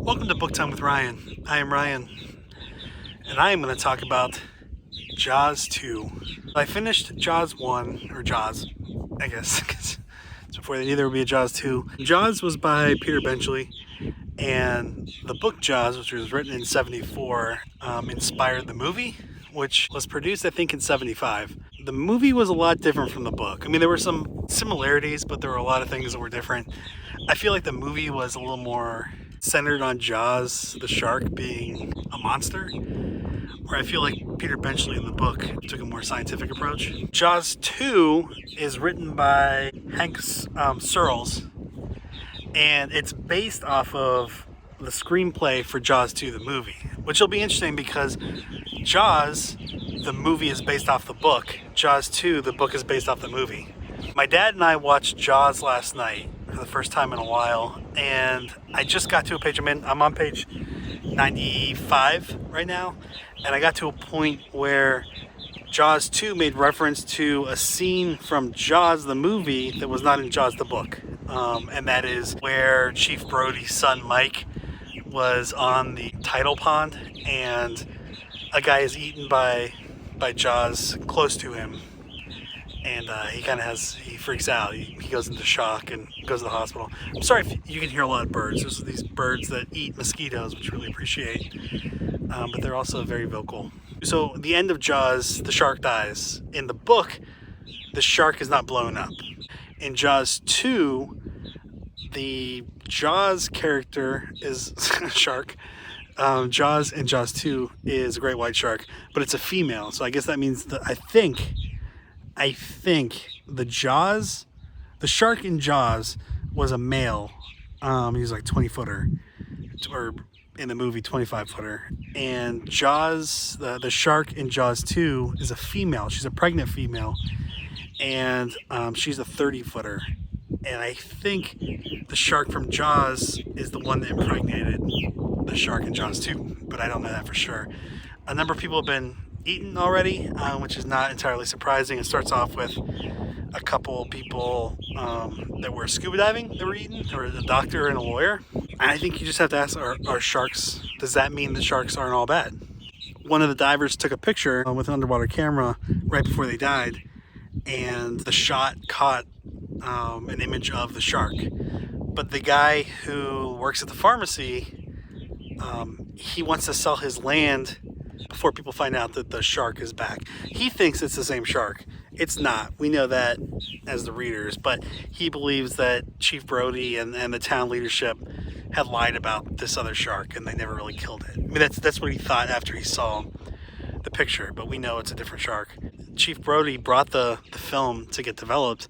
Welcome to Book Time with Ryan. I am Ryan, and I am going to talk about Jaws 2. I finished Jaws 1, or Jaws, I guess, 'cause it's before they knew there would be a Jaws 2. Jaws was by Peter Benchley, and the book Jaws, which was written in 74, inspired the movie, which was produced, I think, in 75. The movie was a lot different from the book. I mean, there were some similarities, but there were a lot of things that were different. I feel like the movie was a little more centered on Jaws, the shark, being a monster, where I feel like Peter Benchley in the book took a more scientific approach. Jaws 2 is written by Hank Searles, and it's based off of the screenplay for Jaws 2, the movie, which will be interesting because Jaws, the movie, is based off the book. Jaws 2, the book, is based off the movie. My dad and I watched Jaws last night for the first time in a while, and I just got to a page. I'm on page 95 right now, and I got to a point where Jaws 2 made reference to a scene from Jaws the movie that was not in Jaws the book, and that is where Chief Brody's son Mike was on the tidal pond, and a guy is eaten by Jaws close to him, and he freaks out. He goes into shock and goes to the hospital. I'm sorry if you can hear a lot of birds. There's these birds that eat mosquitoes, which I really appreciate, but they're also very vocal. So the end of Jaws, the shark dies. In the book, the shark is not blown up. In Jaws 2, the Jaws character is a shark. Jaws in Jaws 2 is a great white shark, but it's a female. So I guess that means that I think the shark in Jaws was a male. He was like 20-footer, or in the movie 25-footer. And Jaws, the shark in Jaws 2 is a female. She's a pregnant female, and she's a 30-footer. And I think the shark from Jaws is the one that impregnated the shark in Jaws 2, but I don't know that for sure. A number of people have been eaten already, which is not entirely surprising. It starts off with a couple people that were scuba diving that were eaten, or a doctor and a lawyer. And I think you just have to ask, are sharks, does that mean the sharks aren't all bad? One of the divers took a picture with an underwater camera right before they died, and the shot caught an image of the shark. But the guy who works at the pharmacy, he wants to sell his land before people find out that the shark is back. He thinks it's the same shark. It's not. We know that as the readers, but he believes that Chief Brody and the town leadership had lied about this other shark, and they never really killed it. I mean, that's what he thought after he saw the picture, but we know it's a different shark. Chief Brody brought the film to get developed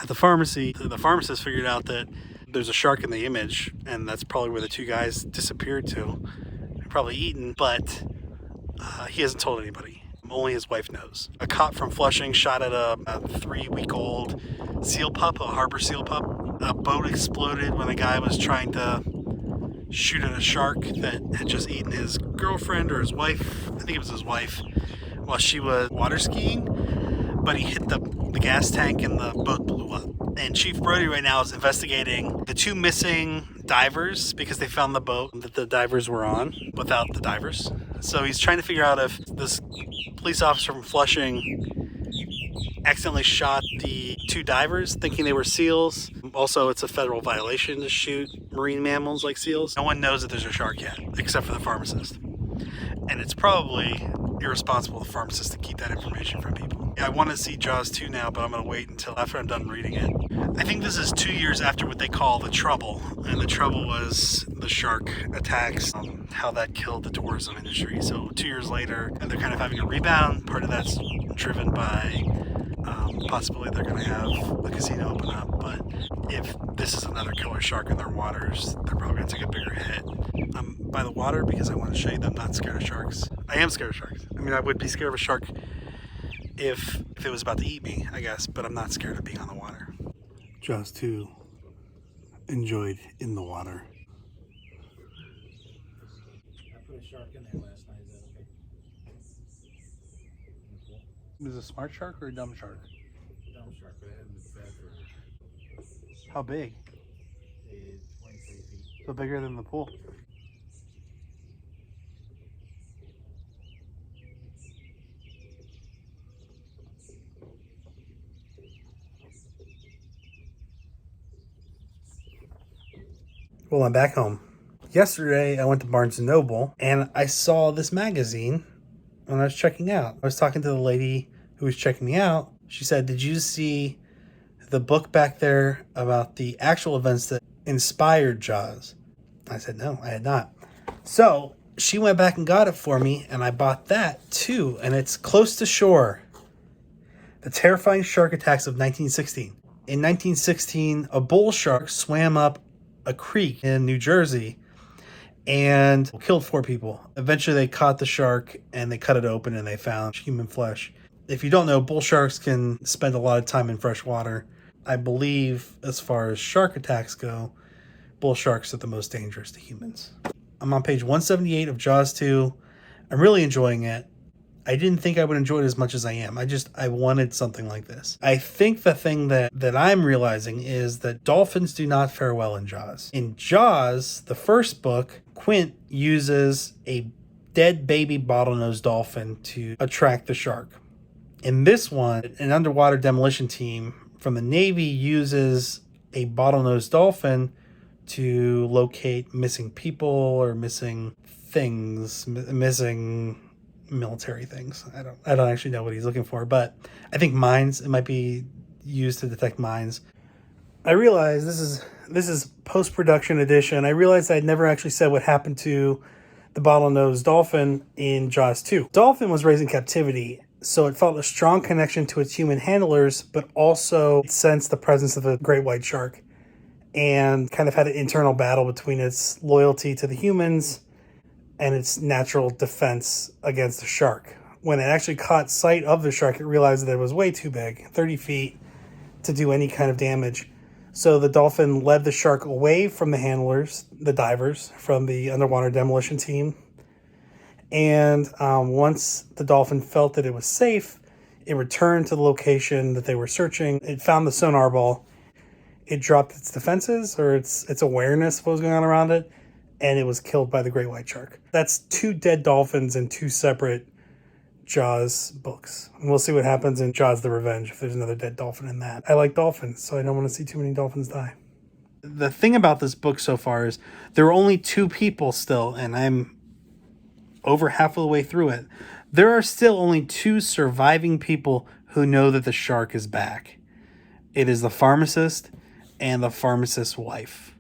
at the pharmacy. The pharmacist figured out that there's a shark in the image, and that's probably where the two guys disappeared to. They're probably eaten, but he hasn't told anybody. Only his wife knows. A cop from Flushing shot at a 3-week-old seal pup, a harbor seal pup. A boat exploded when a guy was trying to shoot at a shark that had just eaten his girlfriend or his wife. I think it was his wife, while she was water skiing, but he hit the gas tank and the boat blew up. And Chief Brody right now is investigating the 2 missing divers because they found the boat that the divers were on without the divers. So he's trying to figure out if this police officer from Flushing accidentally shot the 2 divers thinking they were seals. Also, it's a federal violation to shoot marine mammals like seals. No one knows that there's a shark yet, except for the pharmacist. And it's probably irresponsible of the pharmacist to keep that information from people. I want to see Jaws 2 now, but I'm going to wait until after I'm done reading it. I think this is 2 years after what they call the Trouble. And the Trouble was the shark attacks, how that killed the tourism industry. So 2 years later, and they're kind of having a rebound. Part of that's driven by possibly they're going to have a casino open up. But if this is another killer shark in their waters, they're probably going to take a bigger hit. I'm by the water because I want to show you that I'm not scared of sharks. I am scared of sharks. I mean, I would be scared of a shark if it was about to eat me, I guess, but I'm not scared of being on the water. Jaws 2, enjoyed in the water. I put a shark in there last night. Is that okay? Is it a smart shark or a dumb shark? Dumb shark, but it hasn't been fed for How big? 23 feet. So bigger than the pool. Well, I'm back home. Yesterday, I went to Barnes & Noble, and I saw this magazine when I was checking out. I was talking to the lady who was checking me out. She said, "Did you see the book back there about the actual events that inspired Jaws?" I said, "No, I had not." So she went back and got it for me, and I bought that too, and it's Close to Shore: The Terrifying Shark Attacks of 1916. In 1916, a bull shark swam up a creek in New Jersey and killed 4 people. Eventually, they caught the shark and they cut it open and they found human flesh. If you don't know, bull sharks can spend a lot of time in fresh water. I believe, as far as shark attacks go, bull sharks are the most dangerous to humans. I'm on page 178 of Jaws 2. I'm really enjoying it. I didn't think I would enjoy it as much as I am. I wanted something like this. I think the thing that I'm realizing is that dolphins do not fare well in Jaws. In Jaws, the first book, Quint uses a dead baby bottlenose dolphin to attract the shark. In this one, an underwater demolition team from the Navy uses a bottlenose dolphin to locate missing people or missing things, missing military things. I don't actually know what he's looking for, but I think mines. It might be used to detect mines. I realize this is post-production edition. I realized I'd never actually said what happened to the bottlenose dolphin in Jaws 2. Dolphin was raised in captivity, so it felt a strong connection to its human handlers, but also it sensed the presence of a great white shark and kind of had an internal battle between its loyalty to the humans and its natural defense against the shark. When it actually caught sight of the shark, it realized that it was way too big, 30 feet, to do any kind of damage. So the dolphin led the shark away from the handlers, the divers, from the underwater demolition team. And once the dolphin felt that it was safe, it returned to the location that they were searching. It found the sonar ball. It dropped its defenses, or its awareness of what was going on around it, and it was killed by the great white shark. That's 2 dead dolphins in 2 separate Jaws books. And we'll see what happens in Jaws the Revenge if there's another dead dolphin in that. I like dolphins, so I don't want to see too many dolphins die. The thing about this book so far is there are only 2 people still, and I'm over half of the way through it. There are still only 2 surviving people who know that the shark is back. It is the pharmacist and the pharmacist's wife.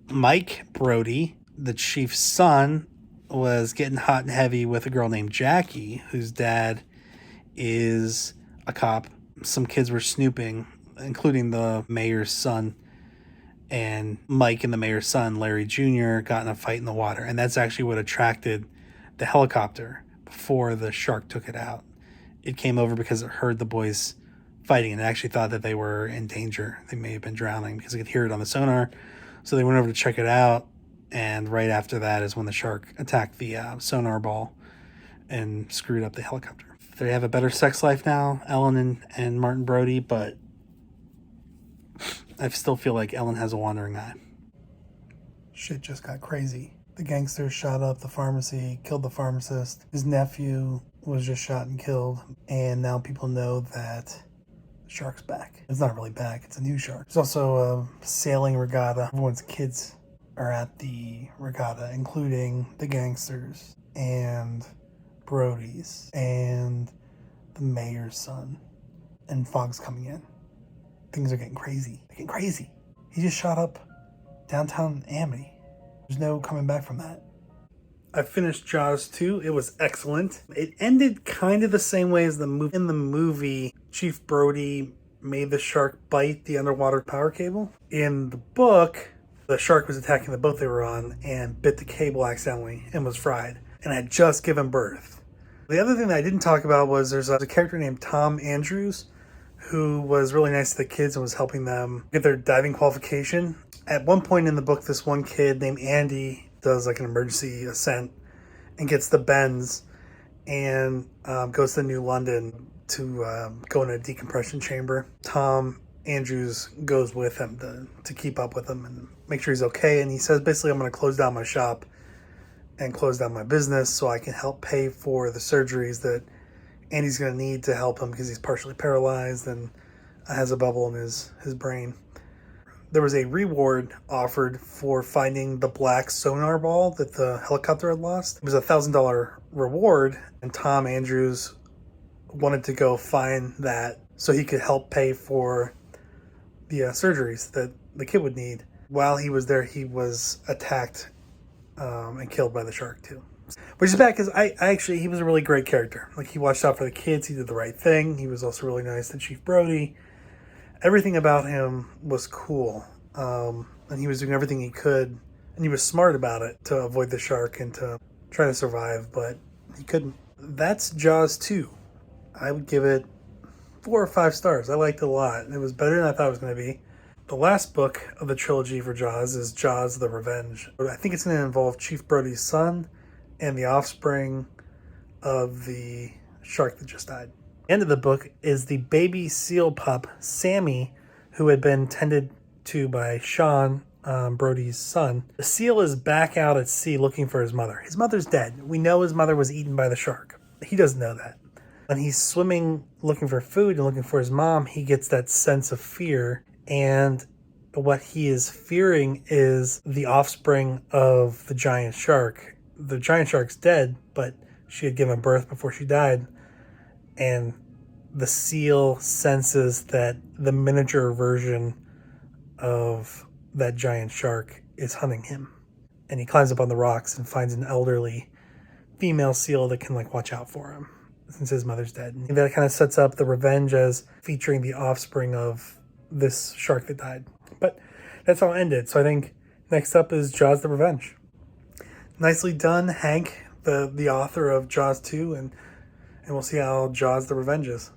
Mike Brody, the chief's son, was getting hot and heavy with a girl named Jackie, whose dad is a cop. Some kids were snooping, including the mayor's son. And Mike and the mayor's son, Larry Jr., got in a fight in the water. And that's actually what attracted the helicopter before the shark took it out. It came over because it heard the boys fighting and it actually thought that they were in danger. They may have been drowning because it could hear it on the sonar. So they went over to check it out, and right after that is when the shark attacked the sonar ball and screwed up the helicopter. They have a better sex life now, Ellen and Martin Brody, but I still feel like Ellen has a wandering eye. Shit just got crazy. The gangsters shot up the pharmacy, killed the pharmacist. His nephew was just shot and killed, and now people know that shark's back. It's not really back, it's a new shark. There's also a sailing regatta. Everyone's kids are at the regatta, including the gangsters and Brody's and the mayor's son. And fog's coming in. Things are getting crazy. They're getting crazy. He just shot up downtown Amity. There's no coming back from that. I finished Jaws 2. It was excellent. It ended kind of the same way as the movie. In the movie, Chief Brody made the shark bite the underwater power cable. In the book, the shark was attacking the boat they were on and bit the cable accidentally and was fried and had just given birth. The other thing that I didn't talk about was there's a character named Tom Andrews who was really nice to the kids and was helping them get their diving qualification. At one point in the book, this one kid named Andy does like an emergency ascent and gets the bends and goes to New London to go in a decompression chamber. Tom Andrews goes with him to keep up with him and make sure he's okay. And he says, basically, I'm going to close down my shop and close down my business so I can help pay for the surgeries that Andy's going to need to help him because he's partially paralyzed and has a bubble in his brain. there was a reward offered for finding the black sonar ball that the helicopter had lost. It was $1,000 reward, and Tom Andrews wanted to go find that so he could help pay for the surgeries that the kid would need. While he was there, he was attacked and killed by the shark too. Which is bad because I actually, he was a really great character. Like, he watched out for the kids, he did the right thing. He was also really nice to Chief Brody. Everything about him was cool. And he was doing everything he could, and he was smart about it to avoid the shark and to try to survive, but he couldn't. That's Jaws 2. I would give it 4 or 5 stars. I liked it a lot. It was better than I thought it was going to be. The last book of the trilogy for Jaws is Jaws the Revenge. I think it's going to involve Chief Brody's son and the offspring of the shark that just died. The end of the book is the baby seal pup, Sammy, who had been tended to by Sean, Brody's son. The seal is back out at sea looking for his mother. His mother's dead. We know his mother was eaten by the shark. He doesn't know that. When he's swimming looking for food and looking for his mom, he gets that sense of fear. And what he is fearing is the offspring of the giant shark. The giant shark's dead, but she had given birth before she died. And the seal senses that the miniature version of that giant shark is hunting him. And he climbs up on the rocks and finds an elderly female seal that can watch out for him since his mother's dead. And that kind of sets up the revenge as featuring the offspring of this shark that died. But that's how it ended. So I think next up is Jaws the Revenge. Nicely done, Hank, the author of Jaws 2, and we'll see how Jaws the Revenge is.